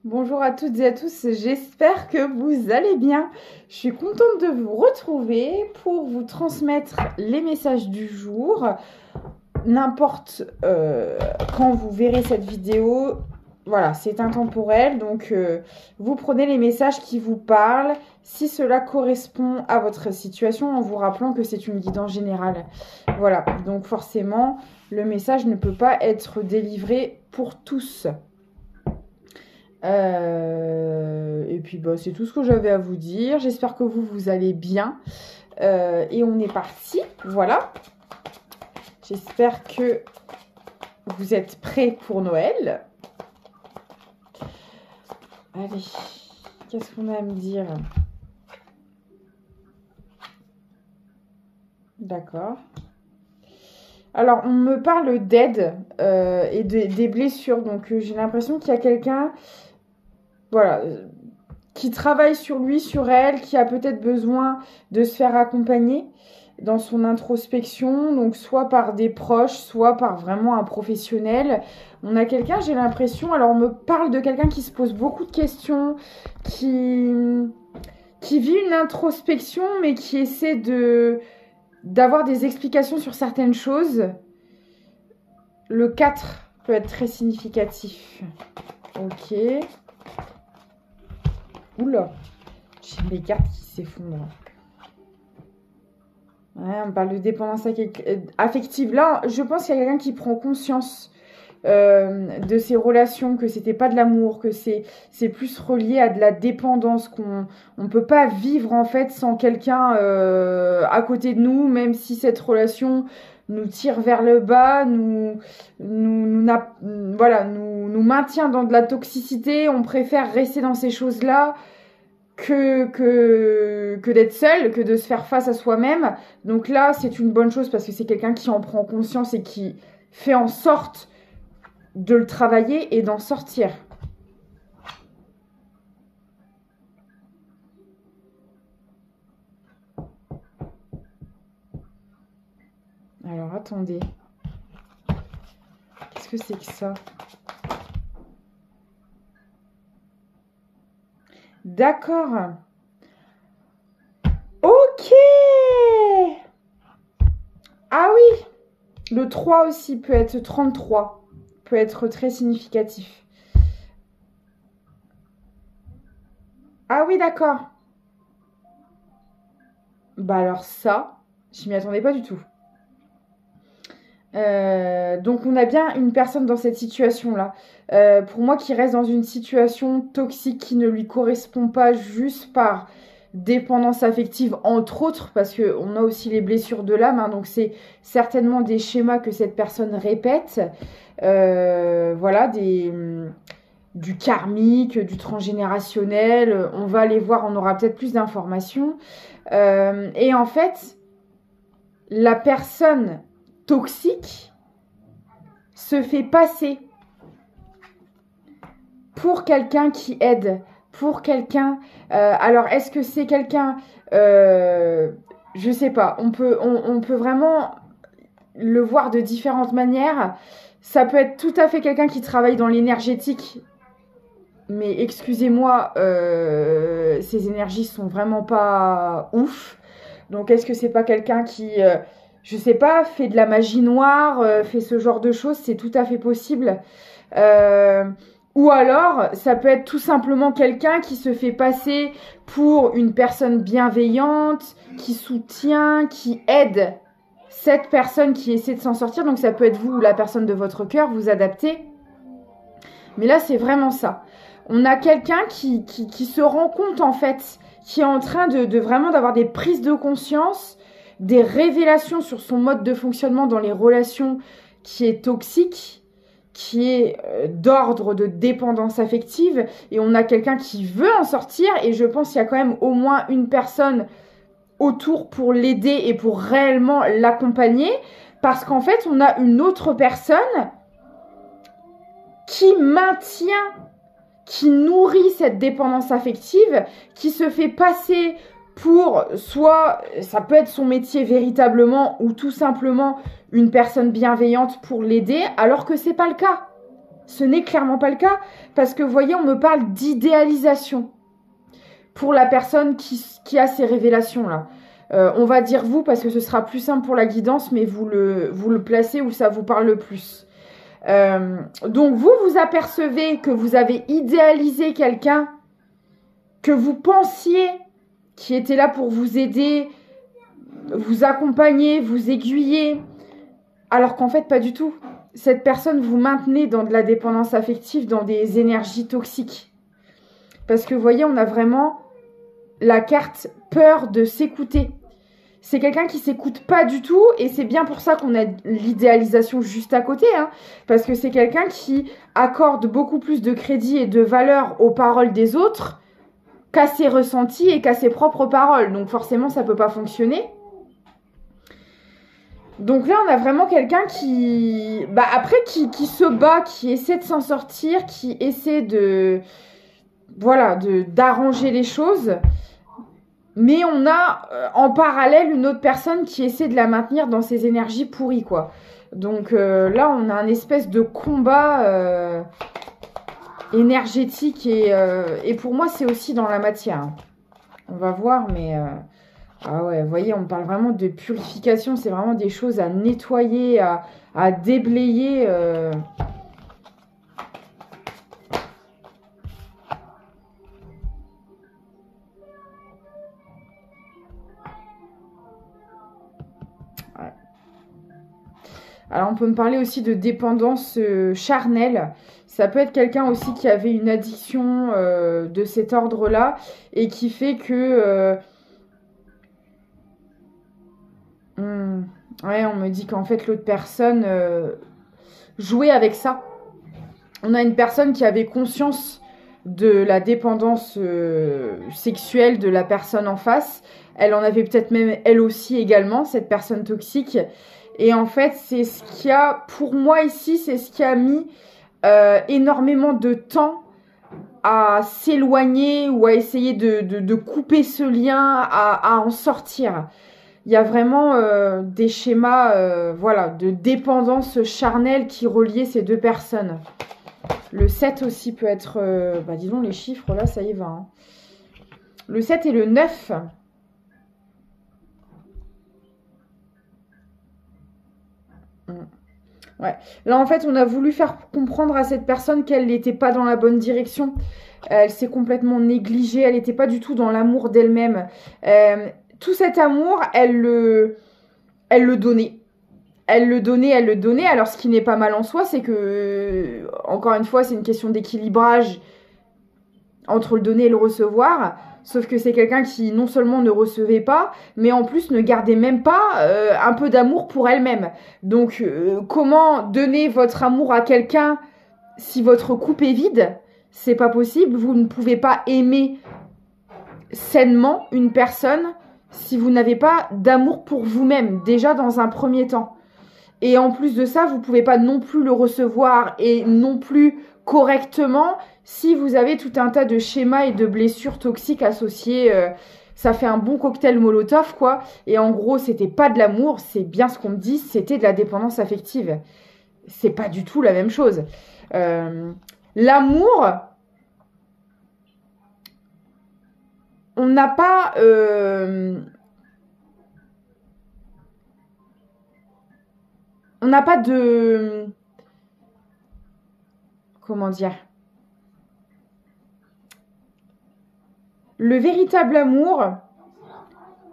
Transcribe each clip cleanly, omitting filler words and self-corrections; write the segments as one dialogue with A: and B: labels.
A: Bonjour à toutes et à tous, j'espère que vous allez bien. Je suis contente de vous retrouver pour vous transmettre les messages du jour. N'importe quand vous verrez cette vidéo, voilà, c'est intemporel, donc vous prenez les messages qui vous parlent, si cela correspond à votre situation, en vous rappelant que c'est une guidance générale. Voilà, donc forcément, le message ne peut pas être délivré pour tous. Et puis bah, c'est tout ce que j'avais à vous dire. J'espère que vous allez bien. Et on est parti. Voilà. J'espère que vous êtes prêts pour Noël. Allez, qu'est-ce qu'on a à me dire? D'accord. Alors, on me parle d'aide et des blessures. Donc, j'ai l'impression qu'il y a quelqu'un, voilà, qui travaille sur lui, sur elle, qui a peut-être besoin de se faire accompagner dans son introspection, donc soit par des proches, soit par vraiment un professionnel. On a quelqu'un, j'ai l'impression, alors on me parle de quelqu'un qui se pose beaucoup de questions, qui vit une introspection, mais qui essaie d'avoir des explications sur certaines choses. Le 4 peut être très significatif. Ok. Oula, j'ai mes cartes qui s'effondrent. Ouais, on parle de dépendance affective. Là, je pense qu'il y a quelqu'un qui prend conscience de ses relations, que c'était pas de l'amour, que c'est plus relié à de la dépendance, qu'on on peut pas vivre en fait sans quelqu'un à côté de nous, même si cette relation nous tire vers le bas, nous maintient dans de la toxicité. On préfère rester dans ces choses-là que d'être seul, que de se faire face à soi-même. Donc là, c'est une bonne chose parce que c'est quelqu'un qui en prend conscience et qui fait en sorte de le travailler et d'en sortir. Alors, attendez. Qu'est-ce que c'est que ça? D'accord. Ok. Ah oui. Le 3 aussi peut être 33. Peut être très significatif. Ah oui, d'accord. Bah alors ça, je m'y attendais pas du tout. Donc on a bien une personne dans cette situation-là. Pour moi, qui reste dans une situation toxique qui ne lui correspond pas juste par dépendance affective, entre autres, parce qu'on a aussi les blessures de l'âme, hein, donc c'est certainement des schémas que cette personne répète. Voilà, du karmique, du transgénérationnel. On va aller voir, on aura peut-être plus d'informations. Et en fait, la personne toxique se fait passer pour quelqu'un qui aide, pour quelqu'un. Alors, est-ce que c'est quelqu'un je sais pas. On peut vraiment le voir de différentes manières. Ça peut être tout à fait quelqu'un qui travaille dans l'énergétique. Mais excusez-moi, ces énergies sont vraiment pas ouf. Donc, est-ce que c'est pas quelqu'un qui, je sais pas, fait de la magie noire, fait ce genre de choses? C'est tout à fait possible. Ou alors, ça peut être tout simplement quelqu'un qui se fait passer pour une personne bienveillante, qui soutient, qui aide cette personne qui essaie de s'en sortir. Donc, ça peut être vous ou la personne de votre cœur, vous adaptez. Mais là, c'est vraiment ça. On a quelqu'un qui se rend compte, en fait, qui est en train de vraiment d'avoir des prises de conscience, des révélations sur son mode de fonctionnement dans les relations qui est toxique, qui est d'ordre de dépendance affective. Et on a quelqu'un qui veut en sortir. Et je pense qu'il y a quand même au moins une personne autour pour l'aider et pour réellement l'accompagner. Parce qu'en fait, on a une autre personne qui maintient, qui nourrit cette dépendance affective, qui se fait passer pour soit, ça peut être son métier véritablement, ou tout simplement une personne bienveillante pour l'aider, alors que c'est pas le cas. ce n'est clairement pas le cas. Parce que, vous voyez, on me parle d'idéalisation pour la personne qui a ces révélations-là. On va dire vous, parce que ce sera plus simple pour la guidance, mais vous le placez où ça vous parle le plus. Donc, vous apercevez que vous avez idéalisé quelqu'un que vous pensiez qui était là pour vous aider, vous accompagner, vous aiguiller, alors qu'en fait, pas du tout. Cette personne vous maintenez dans de la dépendance affective, dans des énergies toxiques. Parce que, vous voyez, on a vraiment la carte peur de s'écouter. C'est quelqu'un qui s'écoute pas du tout, et c'est bien pour ça qu'on a l'idéalisation juste à côté, hein, parce que c'est quelqu'un qui accorde beaucoup plus de crédit et de valeur aux paroles des autres qu'à ses ressentis et qu'à ses propres paroles. Donc forcément, ça peut pas fonctionner. Donc là, on a vraiment quelqu'un qui se bat, qui essaie de s'en sortir, qui essaie d'arranger les choses. Mais on a en parallèle une autre personne qui essaie de la maintenir dans ses énergies pourries, quoi. Donc là, on a un espèce de combat énergétique et pour moi, c'est aussi dans la matière. On va voir, mais ah ouais, vous voyez, on parle vraiment de purification. C'est vraiment des choses à nettoyer, à déblayer. Alors, on peut me parler aussi de dépendance charnelle. Ça peut être quelqu'un aussi qui avait une addiction de cet ordre-là et qui fait que... ouais, on me dit qu'en fait, l'autre personne jouait avec ça. On a une personne qui avait conscience de la dépendance sexuelle de la personne en face. Elle en avait peut-être même elle aussi également, cette personne toxique. Et en fait, c'est ce qui a, pour moi ici, c'est ce qui a mis énormément de temps à s'éloigner ou à essayer de couper ce lien, à en sortir. Il y a vraiment des schémas de dépendance charnelle qui reliaient ces deux personnes. Le 7 aussi peut être... disons les chiffres, là, ça y va. Hein. Le 7 et le 9... Ouais. Là, en fait, on a voulu faire comprendre à cette personne qu'elle n'était pas dans la bonne direction. Elle s'est complètement négligée. Elle n'était pas du tout dans l'amour d'elle-même. Tout cet amour, elle le donnait. Elle le donnait. Alors, ce qui n'est pas mal en soi, c'est que, encore une fois, c'est une question d'équilibrage entre le donner et le recevoir. Sauf que c'est quelqu'un qui non seulement ne recevait pas, mais en plus ne gardait même pas un peu d'amour pour elle-même. Donc, comment donner votre amour à quelqu'un si votre coupe est vide? C'est pas possible. Vous ne pouvez pas aimer sainement une personne si vous n'avez pas d'amour pour vous-même, déjà dans un premier temps. Et en plus de ça, vous ne pouvez pas non plus le recevoir et non plus correctement si vous avez tout un tas de schémas et de blessures toxiques associées. Ça fait un bon cocktail Molotov, quoi. Et en gros, c'était pas de l'amour, c'est bien ce qu'on me dit, c'était de la dépendance affective. C'est pas du tout la même chose. L'amour, on n'a pas... on n'a pas de... Comment dire? Le véritable amour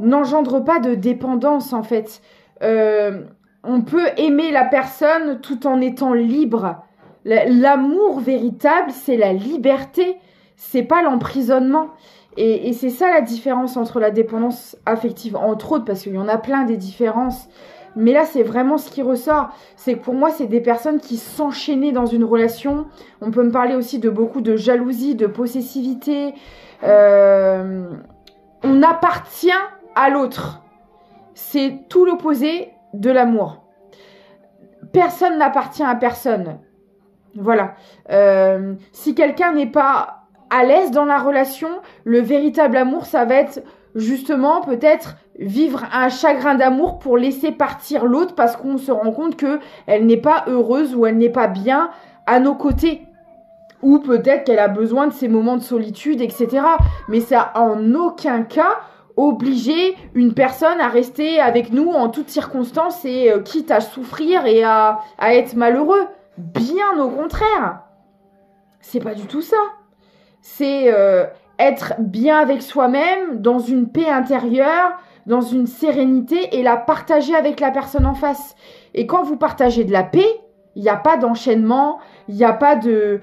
A: n'engendre pas de dépendance, en fait. On peut aimer la personne tout en étant libre. L'amour véritable, c'est la liberté. C'est pas l'emprisonnement. Et c'est ça la différence entre la dépendance affective, entre autres, parce qu'il y en a plein des différences. Mais là, c'est vraiment ce qui ressort. C'est que pour moi, c'est des personnes qui s'enchaînaient dans une relation. On peut me parler aussi de beaucoup de jalousie, de possessivité. On appartient à l'autre. C'est tout l'opposé de l'amour. Personne n'appartient à personne. Voilà. Si quelqu'un n'est pas à l'aise dans la relation, le véritable amour, ça va être justement peut-être vivre un chagrin d'amour pour laisser partir l'autre parce qu'on se rend compte qu'elle n'est pas heureuse ou elle n'est pas bien à nos côtés. Ou peut-être qu'elle a besoin de ces moments de solitude, etc. Mais ça, en aucun cas, obliger une personne à rester avec nous en toutes circonstances et quitte à souffrir et à être malheureux. Bien au contraire. C'est pas du tout ça. C'est être bien avec soi-même, dans une paix intérieure, dans une sérénité et la partager avec la personne en face. Et quand vous partagez de la paix, il n'y a pas d'enchaînement, il n'y a pas de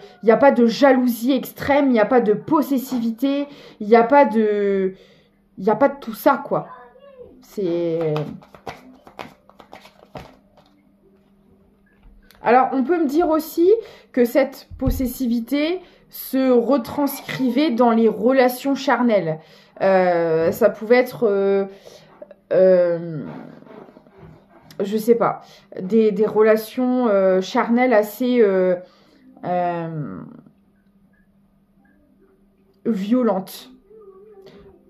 A: jalousie extrême, il n'y a pas de possessivité, il n'y a pas de tout ça, quoi. C'est... Alors, on peut me dire aussi que cette possessivité se retranscrivait dans les relations charnelles. Ça pouvait être... je sais pas, des relations charnelles assez violentes,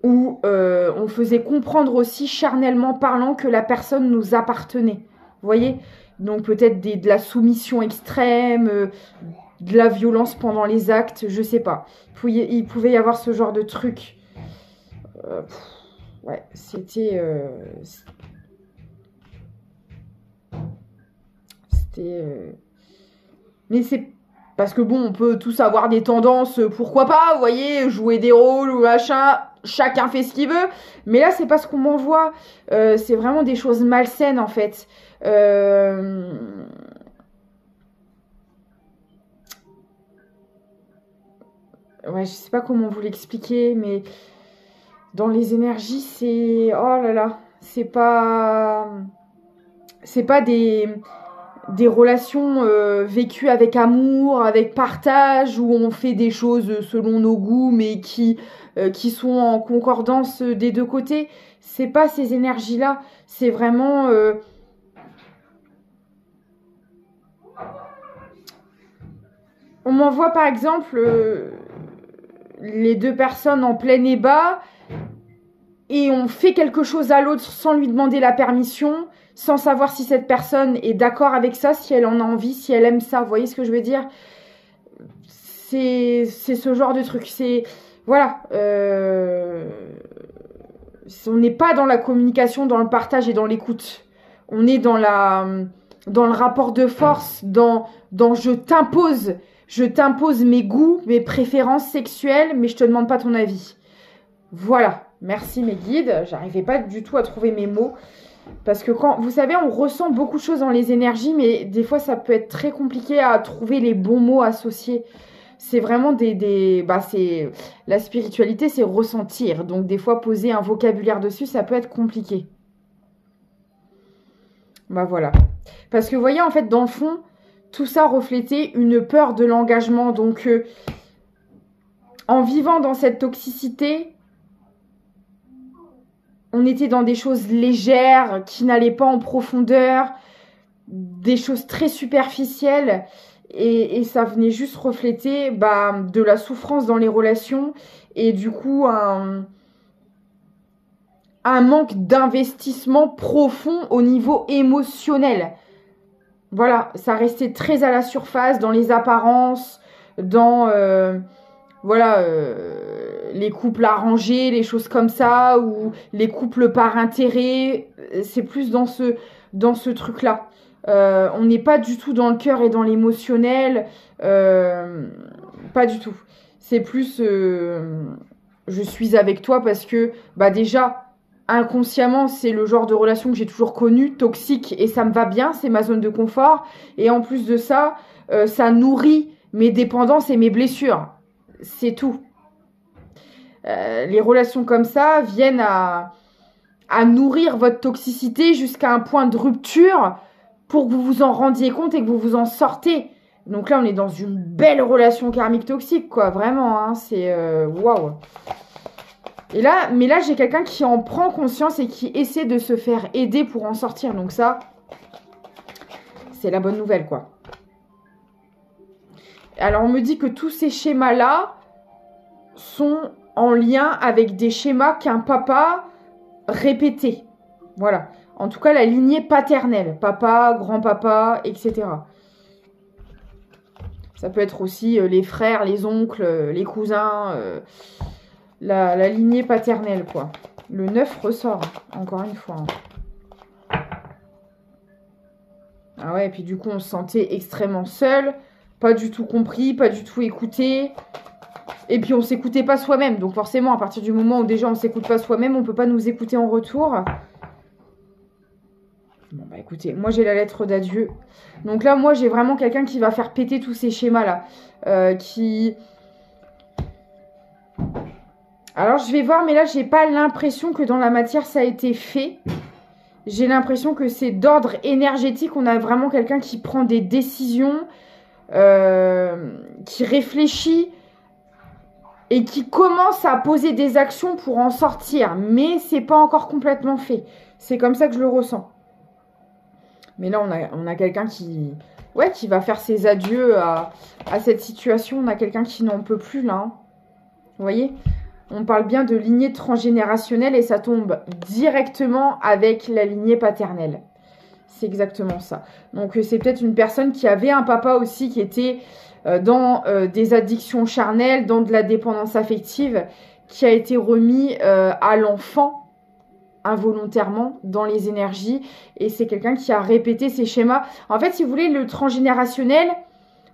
A: où on faisait comprendre aussi charnellement parlant que la personne nous appartenait. Vous voyez ? Donc peut-être de la soumission extrême, de la violence pendant les actes, je sais pas. Il pouvait y avoir ce genre de truc. Ouais, c'était... Mais c'est parce que bon, on peut tous avoir des tendances, pourquoi pas, vous voyez, jouer des rôles ou machin, chacun fait ce qu'il veut. Mais là, c'est pas ce qu'on m'envoie. C'est vraiment des choses malsaines en fait. Ouais, je sais pas comment vous l'expliquer, mais dans les énergies, c'est... Oh là là, c'est pas des relations vécues avec amour, avec partage, où on fait des choses selon nos goûts, mais qui sont en concordance des deux côtés. C'est pas ces énergies-là. C'est vraiment... On m'envoie par exemple les deux personnes en plein ébat et on fait quelque chose à l'autre sans lui demander la permission, sans savoir si cette personne est d'accord avec ça, si elle en a envie, si elle aime ça. Vous voyez ce que je veux dire ? C'est ce genre de truc. C'est... Voilà. On n'est pas dans la communication, dans le partage et dans l'écoute. On est dans le rapport de force, dans je t'impose mes goûts, mes préférences sexuelles, mais je te demande pas ton avis. Voilà. Merci mes guides. J'arrivais pas du tout à trouver mes mots. Parce que quand, vous savez, on ressent beaucoup de choses dans les énergies, mais des fois, ça peut être très compliqué à trouver les bons mots associés. C'est vraiment c'est la spiritualité, c'est ressentir. Donc, des fois, poser un vocabulaire dessus, ça peut être compliqué. Bah voilà. Parce que, vous voyez, en fait, dans le fond, tout ça reflétait une peur de l'engagement. Donc, en vivant dans cette toxicité, on était dans des choses légères, qui n'allaient pas en profondeur, des choses très superficielles, et ça venait juste refléter de la souffrance dans les relations, et du coup un manque d'investissement profond au niveau émotionnel. Voilà, ça restait très à la surface, dans les apparences, dans... les couples arrangés, les choses comme ça, ou les couples par intérêt, c'est plus dans ce truc-là. On n'est pas du tout dans le cœur et dans l'émotionnel, pas du tout. C'est plus, je suis avec toi parce que, déjà, inconsciemment, c'est le genre de relation que j'ai toujours connu, toxique, et ça me va bien, c'est ma zone de confort. Et en plus de ça, ça nourrit mes dépendances et mes blessures. C'est tout. Les relations comme ça viennent à nourrir votre toxicité jusqu'à un point de rupture pour que vous vous en rendiez compte et que vous vous en sortez. Donc là, on est dans une belle relation karmique toxique, quoi. Vraiment, hein, c'est... Waouh. Mais là, j'ai quelqu'un qui en prend conscience et qui essaie de se faire aider pour en sortir. Donc ça, c'est la bonne nouvelle, quoi. Alors, on me dit que tous ces schémas-là sont en lien avec des schémas qu'un papa répétait. Voilà. En tout cas, la lignée paternelle. Papa, grand-papa, etc. Ça peut être aussi les frères, les oncles, les cousins, la lignée paternelle, quoi. Le 9 ressort, encore une fois. Ah ouais, et puis du coup, on se sentait extrêmement seul, pas du tout compris, pas du tout écouté. Et puis, on s'écoutait pas soi-même. Donc forcément, à partir du moment où déjà on s'écoute pas soi-même, on peut pas nous écouter en retour. Bon, bah écoutez, moi j'ai la lettre d'adieu. Donc là, moi j'ai vraiment quelqu'un qui va faire péter tous ces schémas-là. Alors je vais voir, mais là j'ai pas l'impression que dans la matière ça a été fait. J'ai l'impression que c'est d'ordre énergétique. On a vraiment quelqu'un qui prend des décisions, qui réfléchit et qui commence à poser des actions pour en sortir. Mais c'est pas encore complètement fait. C'est comme ça que je le ressens. Mais là, on a quelqu'un qui va faire ses adieux à cette situation. On a quelqu'un qui n'en peut plus, là. Hein. Vous voyez ? On parle bien de lignée transgénérationnelle et ça tombe directement avec la lignée paternelle. C'est exactement ça. Donc, c'est peut-être une personne qui avait un papa aussi qui était dans des addictions charnelles, dans de la dépendance affective, qui a été remis à l'enfant involontairement dans les énergies, et c'est quelqu'un qui a répété ces schémas. En fait, si vous voulez, le transgénérationnel,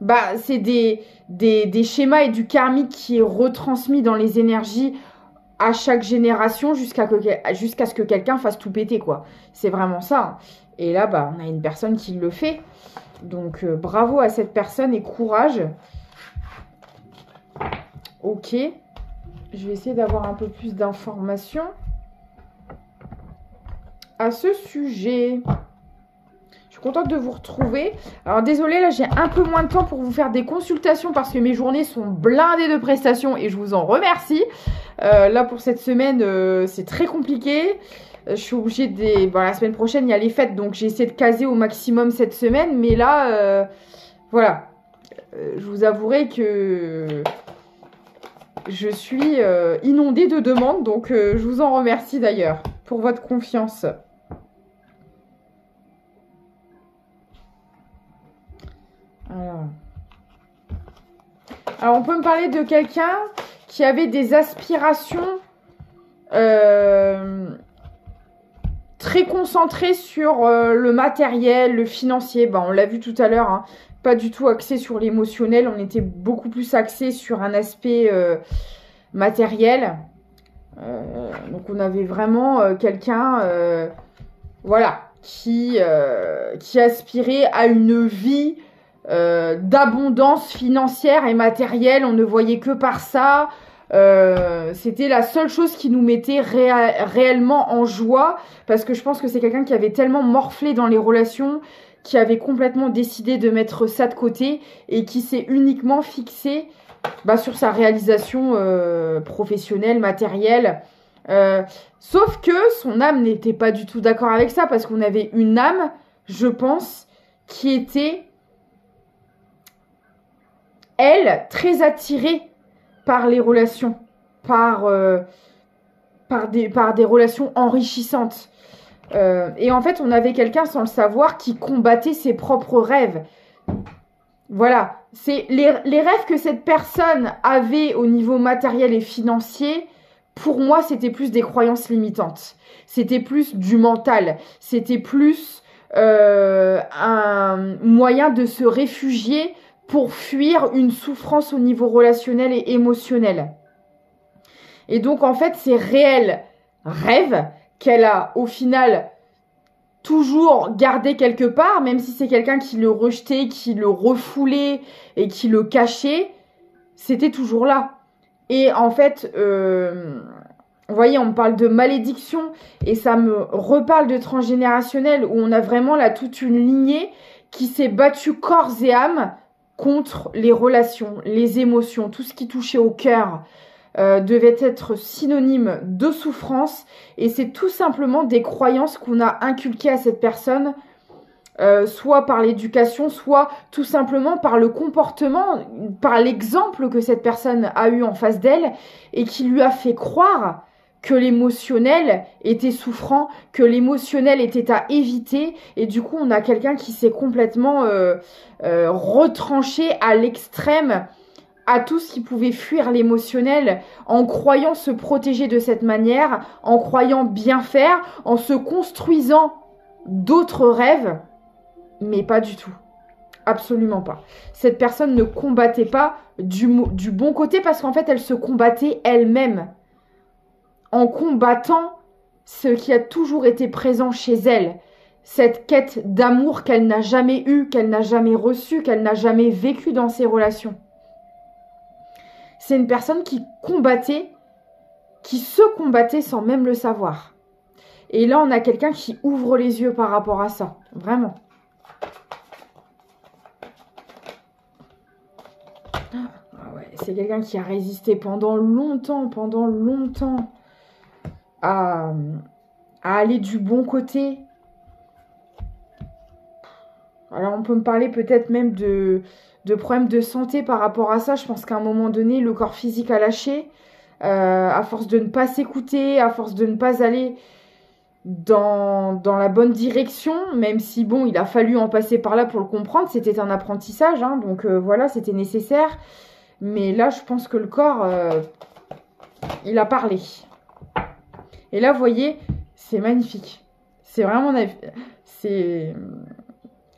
A: bah, c'est des schémas et du karmique qui est retransmis dans les énergies à chaque génération jusqu'à ce que quelqu'un fasse tout péter, quoi. C'est vraiment ça. Et là, bah, on a une personne qui le fait. Donc, bravo à cette personne et courage. Ok. Je vais essayer d'avoir un peu plus d'informations à ce sujet. Je suis contente de vous retrouver. Alors désolée, là j'ai un peu moins de temps pour vous faire des consultations parce que mes journées sont blindées de prestations et je vous en remercie. Là pour cette semaine, c'est très compliqué. Je suis obligée de... Bon, la semaine prochaine, il y a les fêtes, donc j'ai essayé de caser au maximum cette semaine. Mais là, voilà. Je vous avouerai que je suis inondée de demandes, donc je vous en remercie d'ailleurs pour votre confiance. Alors, on peut me parler de quelqu'un qui avait des aspirations très concentrées sur le matériel, le financier. Ben, on l'a vu tout à l'heure, hein, pas du tout axé sur l'émotionnel. On était beaucoup plus axé sur un aspect matériel. Donc, on avait vraiment quelqu'un voilà, qui aspirait à une vie d'abondance financière et matérielle. On ne voyait que par ça. C'était la seule chose qui nous mettait réellement en joie, parce que je pense que c'est quelqu'un qui avait tellement morflé dans les relations, qui avait complètement décidé de mettre ça de côté et qui s'est uniquement fixé sur sa réalisation professionnelle, matérielle. Sauf que son âme n'était pas du tout d'accord avec ça, parce qu'on avait une âme, je pense, qui était, elle, très attirée par les relations, par des relations enrichissantes. Et en fait, on avait quelqu'un, sans le savoir, qui combattait ses propres rêves. Voilà, c'est les rêves que cette personne avait au niveau matériel et financier. Pour moi, c'était plus des croyances limitantes. C'était plus du mental. C'était plus un moyen de se réfugier pour fuir une souffrance au niveau relationnel et émotionnel. Et donc, en fait, ces réels rêves qu'elle a, au final, toujours gardé quelque part, même si c'est quelqu'un qui le rejetait, qui le refoulait et qui le cachait, c'était toujours là. Et en fait, vous voyez, on me parle de malédiction et ça me reparle de transgénérationnel, où on a vraiment là toute une lignée qui s'est battue corps et âme contre les relations, les émotions, tout ce qui touchait au cœur devait être synonyme de souffrance, et c'est tout simplement des croyances qu'on a inculquées à cette personne, soit par l'éducation, soit tout simplement par le comportement, par l'exemple que cette personne a eu en face d'elle et qui lui a fait croire que l'émotionnel était souffrant, que l'émotionnel était à éviter. Et du coup, on a quelqu'un qui s'est complètement retranché à l'extrême à tout ce qui pouvait fuir l'émotionnel, en croyant se protéger de cette manière, en croyant bien faire, en se construisant d'autres rêves, mais pas du tout. Absolument pas. Cette personne ne combattait pas du bon côté parce qu'en fait, elle se combattait elle-même en combattant ce qui a toujours été présent chez elle, cette quête d'amour qu'elle n'a jamais eue, qu'elle n'a jamais reçue, qu'elle n'a jamais vécue dans ses relations. C'est une personne qui combattait, qui se combattait sans même le savoir. Et là, on a quelqu'un qui ouvre les yeux par rapport à ça. Vraiment. Ah ouais, c'est quelqu'un qui a résisté pendant longtemps à aller du bon côté. Alors, on peut me parler peut-être même de problèmes de santé par rapport à ça. Je pense qu'à un moment donné, le corps physique a lâché. À force de ne pas s'écouter, à force de ne pas aller dans la bonne direction, même si, bon, il a fallu en passer par là pour le comprendre. C'était un apprentissage, hein, donc voilà, c'était nécessaire. Mais là, je pense que le corps, il a parlé. Et là, vous voyez, c'est magnifique. C'est vraiment...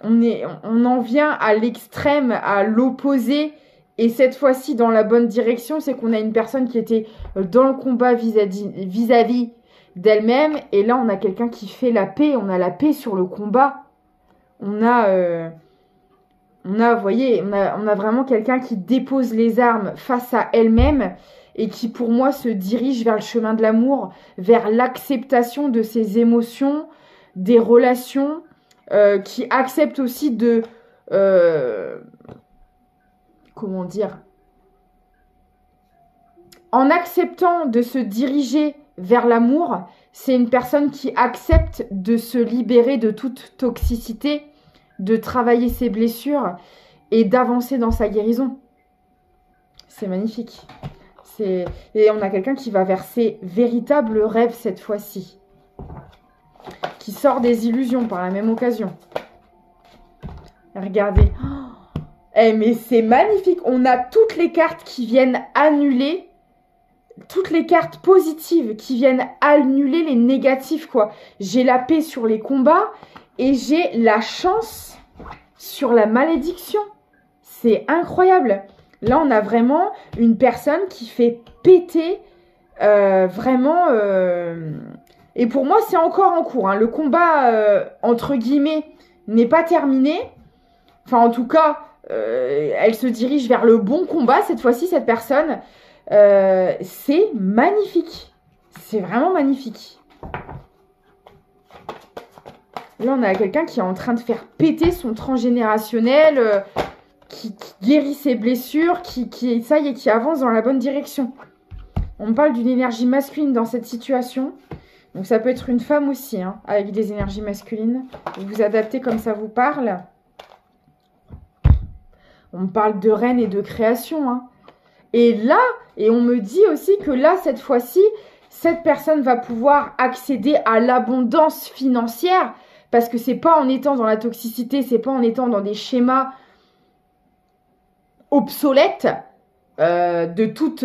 A: On en vient à l'extrême, à l'opposé. Et cette fois-ci, dans la bonne direction, c'est qu'on a une personne qui était dans le combat vis-à-vis d'elle-même. Et là, on a quelqu'un qui fait la paix. On a la paix sur le combat. Vous voyez, on a vraiment quelqu'un qui dépose les armes face à elle-même et qui, pour moi, se dirige vers le chemin de l'amour, vers l'acceptation de ses émotions, des relations, qui accepte aussi de... comment dire, en acceptant de se diriger vers l'amour, c'est une personne qui accepte de se libérer de toute toxicité, de travailler ses blessures et d'avancer dans sa guérison. C'est magnifique. Et on a quelqu'un qui va vers ses véritables rêves cette fois-ci, qui sort des illusions par la même occasion. Regardez. Mais c'est magnifique. On a toutes les cartes qui viennent annuler, toutes les cartes positives qui viennent annuler les négatifs, quoi. J'ai la paix sur les combats et j'ai la chance sur la malédiction. C'est incroyable. Là, on a vraiment une personne qui fait péter vraiment... Et pour moi, c'est encore en cours, hein. Le combat, entre guillemets, n'est pas terminé. Enfin, en tout cas... elle se dirige vers le bon combat cette fois-ci, cette personne. C'est magnifique. C'est vraiment magnifique. Là, on a quelqu'un qui est en train de faire péter son transgénérationnel, qui guérit ses blessures, ça y est, qui avance dans la bonne direction. On me parle d'une énergie masculine dans cette situation. Donc, ça peut être une femme aussi, hein, avec des énergies masculines. Vous vous adaptez comme ça vous parle. On me parle de reine et de création, hein. Et là, et on me dit aussi que là, cette fois-ci, cette personne va pouvoir accéder à l'abondance financière parce que c'est pas en étant dans la toxicité, c'est pas en étant dans des schémas obsolètes de toute...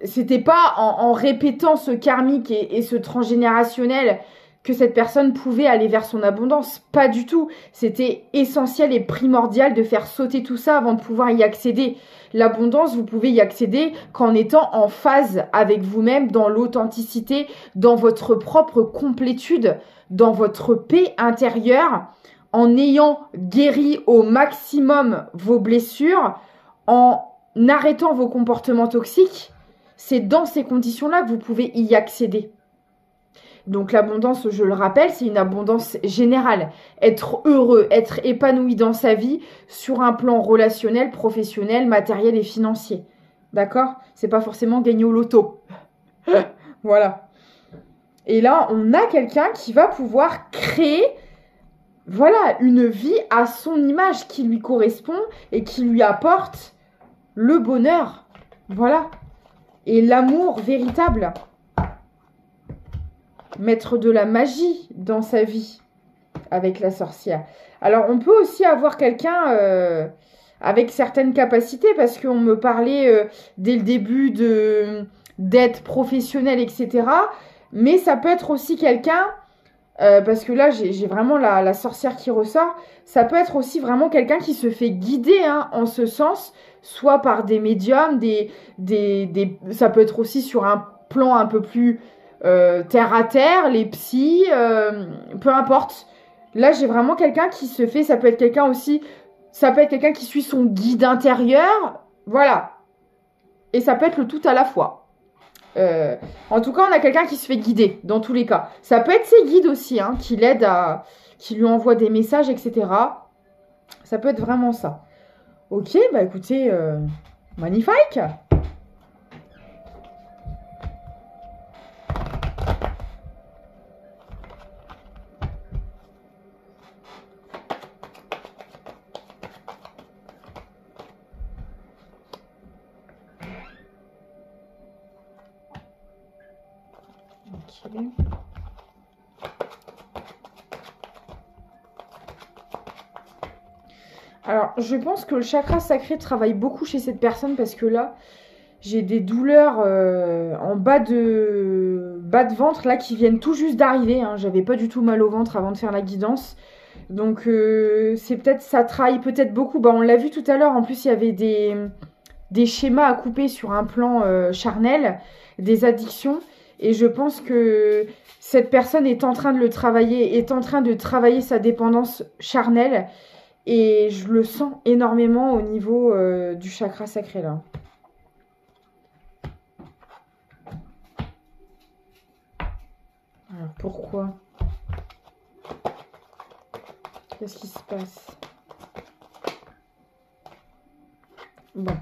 A: c'était pas en répétant ce karmique et ce transgénérationnel que cette personne pouvait aller vers son abondance. Pas du tout. C'était essentiel et primordial de faire sauter tout ça avant de pouvoir y accéder. L'abondance, vous pouvez y accéder qu'en étant en phase avec vous-même, dans l'authenticité, dans votre propre complétude, dans votre paix intérieure, en ayant guéri au maximum vos blessures, en arrêtant vos comportements toxiques. C'est dans ces conditions-là que vous pouvez y accéder. Donc l'abondance, je le rappelle, c'est une abondance générale. Être heureux, être épanoui dans sa vie sur un plan relationnel, professionnel, matériel et financier. D'accord? C'est pas forcément gagner au loto. Voilà. Et là, on a quelqu'un qui va pouvoir créer, voilà, une vie à son image qui lui correspond et qui lui apporte le bonheur. Voilà. Et l'amour véritable. mettre de la magie dans sa vie avec la sorcière. Alors, on peut aussi avoir quelqu'un avec certaines capacités, parce qu'on me parlait dès le début d'aide professionnelle, etc. Mais ça peut être aussi quelqu'un, parce que là, j'ai vraiment la sorcière qui ressort, ça peut être aussi vraiment quelqu'un qui se fait guider hein, en ce sens, soit par des médiums, ça peut être aussi sur un plan un peu plus terre à terre, les psys, peu importe. Là, j'ai vraiment quelqu'un qui se fait, ça peut être quelqu'un aussi, ça peut être quelqu'un qui suit son guide intérieur, voilà. Et ça peut être le tout à la fois. En tout cas, on a quelqu'un qui se fait guider, dans tous les cas. Ça peut être ses guides aussi, hein, qui l'aident qui lui envoient des messages, etc. Ça peut être vraiment ça. Ok, bah écoutez, magnifique. Ok. Alors, je pense que le chakra sacré travaille beaucoup chez cette personne parce que là, j'ai des douleurs en bas de ventre là qui viennent tout juste d'arriver. Hein. J'avais pas du tout mal au ventre avant de faire la guidance. Donc, c'est peut-être, ça travaille peut-être beaucoup. Bah, on l'a vu tout à l'heure. En plus, il y avait des schémas à couper sur un plan charnel, des addictions. Et je pense que cette personne est en train de le travailler, est en train de travailler sa dépendance charnelle. Et je le sens énormément au niveau du chakra sacré là. Alors pourquoi? Qu'est-ce qui se passe? Bon.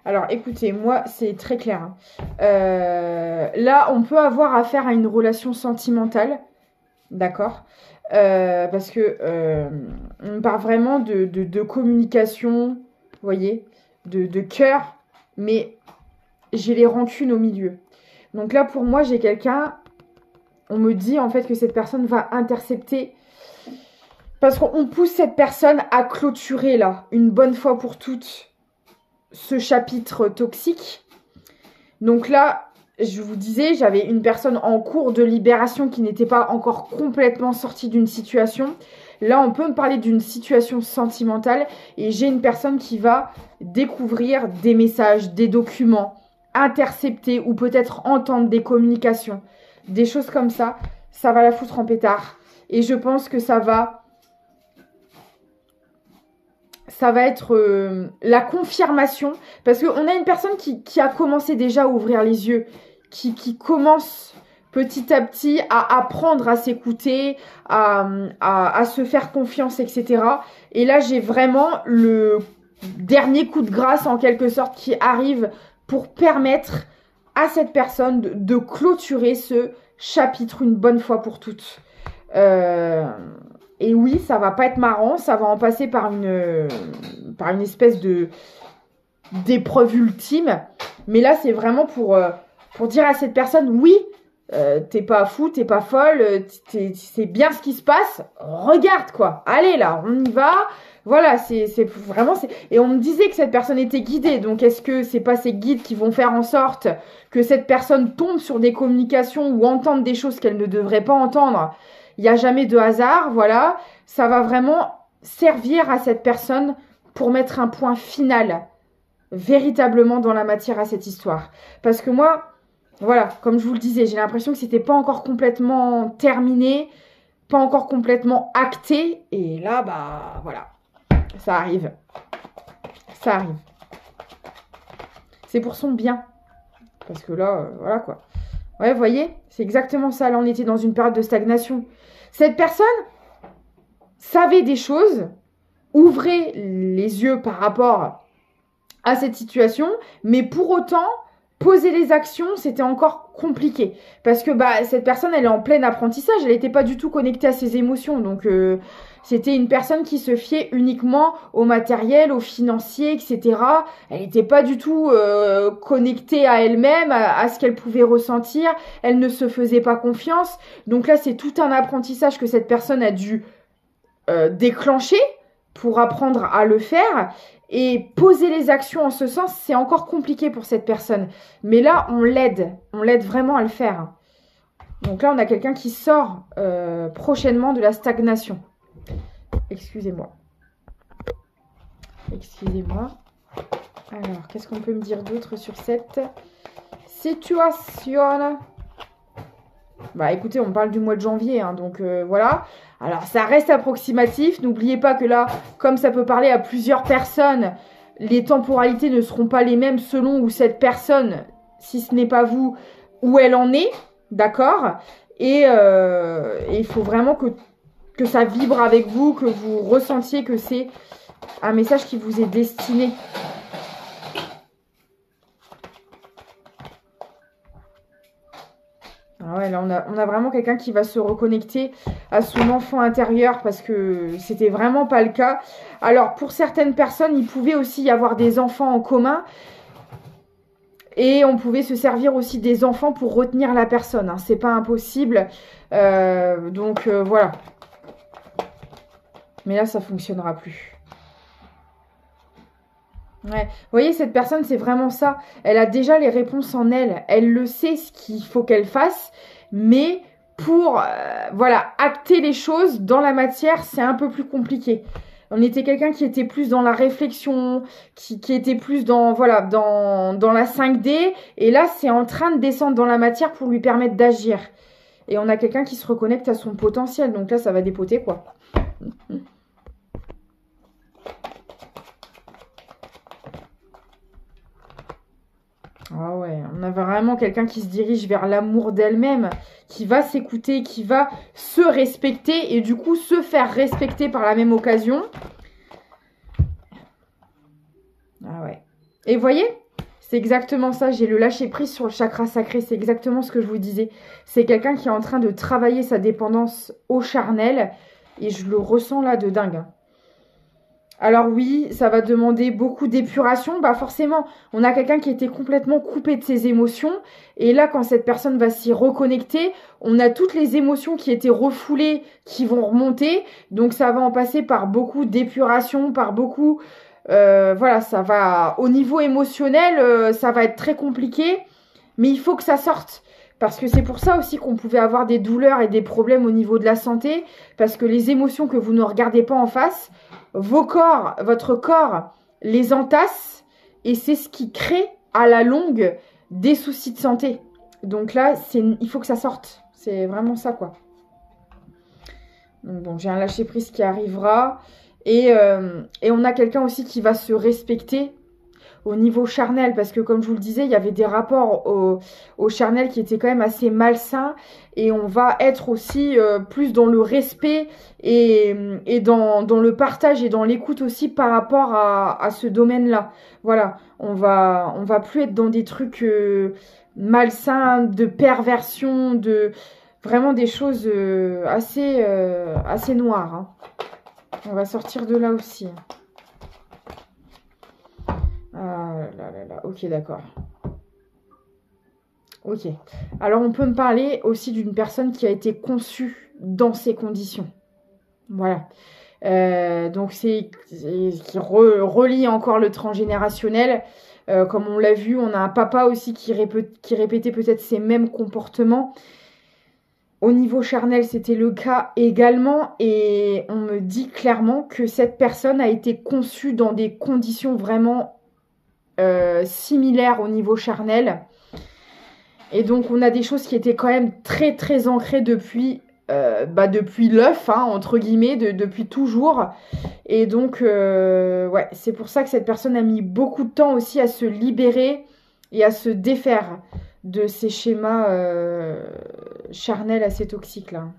A: Alors écoutez, moi c'est très clair. Hein. Là, on peut avoir affaire à une relation sentimentale. D'accord? Parce que on parle vraiment de communication, vous voyez, de cœur, mais j'ai les rancunes au milieu. Donc là, pour moi, j'ai quelqu'un, on me dit en fait que cette personne va intercepter, parce qu'on pousse cette personne à clôturer là, une bonne fois pour toutes, ce chapitre toxique. Donc là, je vous disais, j'avais une personne en cours de libération qui n'était pas encore complètement sortie d'une situation. Là, on peut me parler d'une situation sentimentale et j'ai une personne qui va découvrir des messages, des documents, intercepter ou peut-être entendre des communications, des choses comme ça. Ça va la foutre en pétard. Et je pense que ça va être la confirmation. Parce qu'on a une personne qui a commencé déjà à ouvrir les yeux, qui commence petit à petit à apprendre à s'écouter, à se faire confiance, etc. Et là, j'ai vraiment le dernier coup de grâce, en quelque sorte, qui arrive pour permettre à cette personne de clôturer ce chapitre une bonne fois pour toutes. Et oui, ça va pas être marrant, ça va en passer par une espèce d'épreuve ultime. Mais là, c'est vraiment pour dire à cette personne, oui, t'es pas fou, t'es pas folle, c'est bien ce qui se passe, regarde quoi, allez là, on y va. Voilà, c'est vraiment... Et on me disait que cette personne était guidée, donc est-ce que c'est pas ces guides qui vont faire en sorte que cette personne tombe sur des communications ou entende des choses qu'elle ne devrait pas entendre? Il n'y a jamais de hasard, voilà. Ça va vraiment servir à cette personne pour mettre un point final véritablement dans la matière à cette histoire. Parce que moi, voilà, comme je vous le disais, j'ai l'impression que c'était pas encore complètement terminé, pas encore complètement acté. Et là, bah voilà, ça arrive. Ça arrive. C'est pour son bien. Parce que là, voilà quoi. Ouais, vous voyez, c'est exactement ça. Là, on était dans une période de stagnation. Cette personne savait des choses, ouvrait les yeux par rapport à cette situation, mais pour autant, poser les actions, c'était encore compliqué. Parce que bah, cette personne, elle est en plein apprentissage, elle n'était pas du tout connectée à ses émotions. Donc, C'était une personne qui se fiait uniquement au matériel, au financier, etc. Elle n'était pas du tout connectée à elle-même, à ce qu'elle pouvait ressentir. Elle ne se faisait pas confiance. Donc là, c'est tout un apprentissage que cette personne a dû déclencher pour apprendre à le faire. Et poser les actions en ce sens, c'est encore compliqué pour cette personne. Mais là, on l'aide vraiment à le faire. Donc là, on a quelqu'un qui sort prochainement de la stagnation. Excusez-moi. Alors, qu'est-ce qu'on peut me dire d'autre sur cette situation? Bah écoutez, on parle du mois de janvier, hein, donc voilà. Alors ça reste approximatif. N'oubliez pas que là, comme ça peut parler à plusieurs personnes, les temporalités ne seront pas les mêmes selon où cette personne, si ce n'est pas vous, où elle en est, d'accord? Et il faut vraiment que ça vibre avec vous, que vous ressentiez que c'est un message qui vous est destiné. Ah ouais, là, on a vraiment quelqu'un qui va se reconnecter à son enfant intérieur parce que c'était vraiment pas le cas. Alors, pour certaines personnes, il pouvait aussi y avoir des enfants en commun et on pouvait se servir aussi des enfants pour retenir la personne. Hein. C'est pas impossible. Donc, voilà. Mais là, ça fonctionnera plus. Ouais. Vous voyez, cette personne, c'est vraiment ça. Elle a déjà les réponses en elle. Elle le sait ce qu'il faut qu'elle fasse. Mais pour voilà, acter les choses dans la matière, c'est un peu plus compliqué. On était quelqu'un qui était plus dans la réflexion, qui était plus dans, voilà, dans la 5D. Et là, c'est en train de descendre dans la matière pour lui permettre d'agir. Et on a quelqu'un qui se reconnecte à son potentiel. Donc là, ça va dépoter, quoi. Ah ouais, on a vraiment quelqu'un qui se dirige vers l'amour d'elle-même, qui va s'écouter, qui va se respecter et du coup se faire respecter par la même occasion. Ah ouais. Et vous voyez, c'est exactement ça, j'ai le lâcher prise sur le chakra sacré, c'est exactement ce que je vous disais. C'est quelqu'un qui est en train de travailler sa dépendance au charnel et je le ressens là de dingue. Alors oui, ça va demander beaucoup d'épuration. Bah forcément, on a quelqu'un qui était complètement coupé de ses émotions. Et là, quand cette personne va s'y reconnecter, on a toutes les émotions qui étaient refoulées qui vont remonter. Donc ça va en passer par beaucoup d'épuration, par beaucoup... voilà, ça va... Au niveau émotionnel, ça va être très compliqué. Mais il faut que ça sorte. Parce que c'est pour ça aussi qu'on pouvait avoir des douleurs et des problèmes au niveau de la santé. Parce que les émotions que vous ne regardez pas en face... Votre corps les entasse et c'est ce qui crée à la longue des soucis de santé. Donc là, il faut que ça sorte. C'est vraiment ça, quoi. Donc bon, j'ai un lâcher-prise qui arrivera. Et on a quelqu'un aussi qui va se respecter au niveau charnel, parce que comme je vous le disais, il y avait des rapports au charnel qui étaient quand même assez malsains, et on va être aussi plus dans le respect et dans le partage et dans l'écoute aussi par rapport à ce domaine-là. Voilà, on va plus être dans des trucs malsains, de perversion, de vraiment des choses assez noires. Hein. On va sortir de là aussi. Ah là là là, ok, d'accord. Ok. Alors, on peut me parler aussi d'une personne qui a été conçue dans ces conditions. Voilà. Donc, c'est qui relie encore le transgénérationnel. Comme on l'a vu, on a un papa aussi qui répétait peut-être ces mêmes comportements. Au niveau charnel, c'était le cas également. Et on me dit clairement que cette personne a été conçue dans des conditions vraiment similaires au niveau charnel. Et donc, on a des choses qui étaient quand même très, très ancrées depuis l'œuf, hein, entre guillemets, depuis toujours. Et donc, ouais, c'est pour ça que cette personne a mis beaucoup de temps aussi à se libérer et à se défaire de ces schémas charnels assez toxiques, là.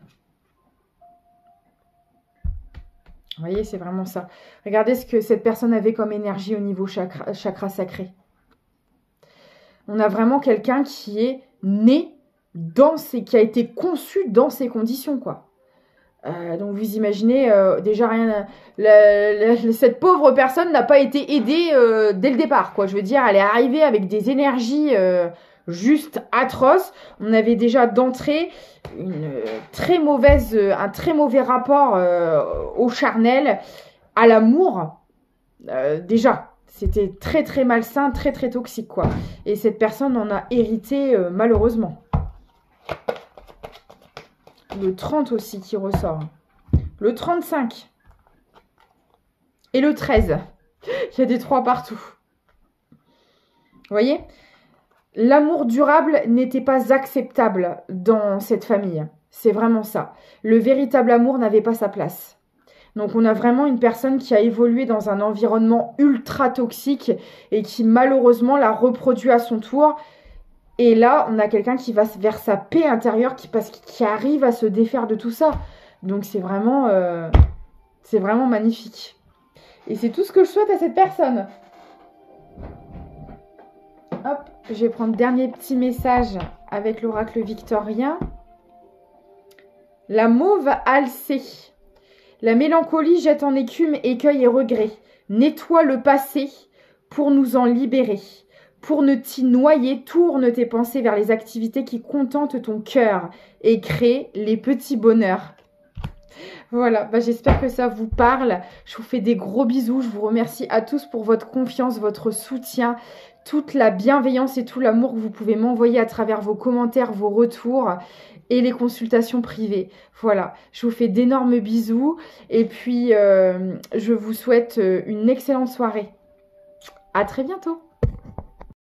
A: Vous voyez, c'est vraiment ça. Regardez ce que cette personne avait comme énergie au niveau chakra sacré. On a vraiment quelqu'un qui est né qui a été conçu dans ces conditions, quoi. Donc vous imaginez, déjà rien, cette pauvre personne n'a pas été aidée dès le départ, quoi. Je veux dire, elle est arrivée avec des énergies juste atroces. On avait déjà d'entrée un très mauvais rapport au charnel, à l'amour. Déjà, c'était très très malsain, très très toxique, quoi. Et cette personne en a hérité malheureusement. Le 30 aussi qui ressort. Le 35. Et le 13. Il y a des 3 partout. Vous voyez? L'amour durable n'était pas acceptable dans cette famille. C'est vraiment ça. Le véritable amour n'avait pas sa place. Donc on a vraiment une personne qui a évolué dans un environnement ultra toxique et qui malheureusement l'a reproduit à son tour. Et là, on a quelqu'un qui va vers sa paix intérieure, qui arrive à se défaire de tout ça. Donc c'est vraiment magnifique. Et c'est tout ce que je souhaite à cette personne. Hop, je vais prendre le dernier petit message avec l'oracle victorien. La mauve alcée. La mélancolie jette en écume écueil et regret. Nettoie le passé pour nous en libérer. Pour ne t'y noyer, tourne tes pensées vers les activités qui contentent ton cœur et crée les petits bonheurs. Voilà, j'espère que ça vous parle. Je vous fais des gros bisous. Je vous remercie à tous pour votre confiance, votre soutien, toute la bienveillance et tout l'amour que vous pouvez m'envoyer à travers vos commentaires, vos retours et les consultations privées. Voilà, je vous fais d'énormes bisous et puis je vous souhaite une excellente soirée. À très bientôt.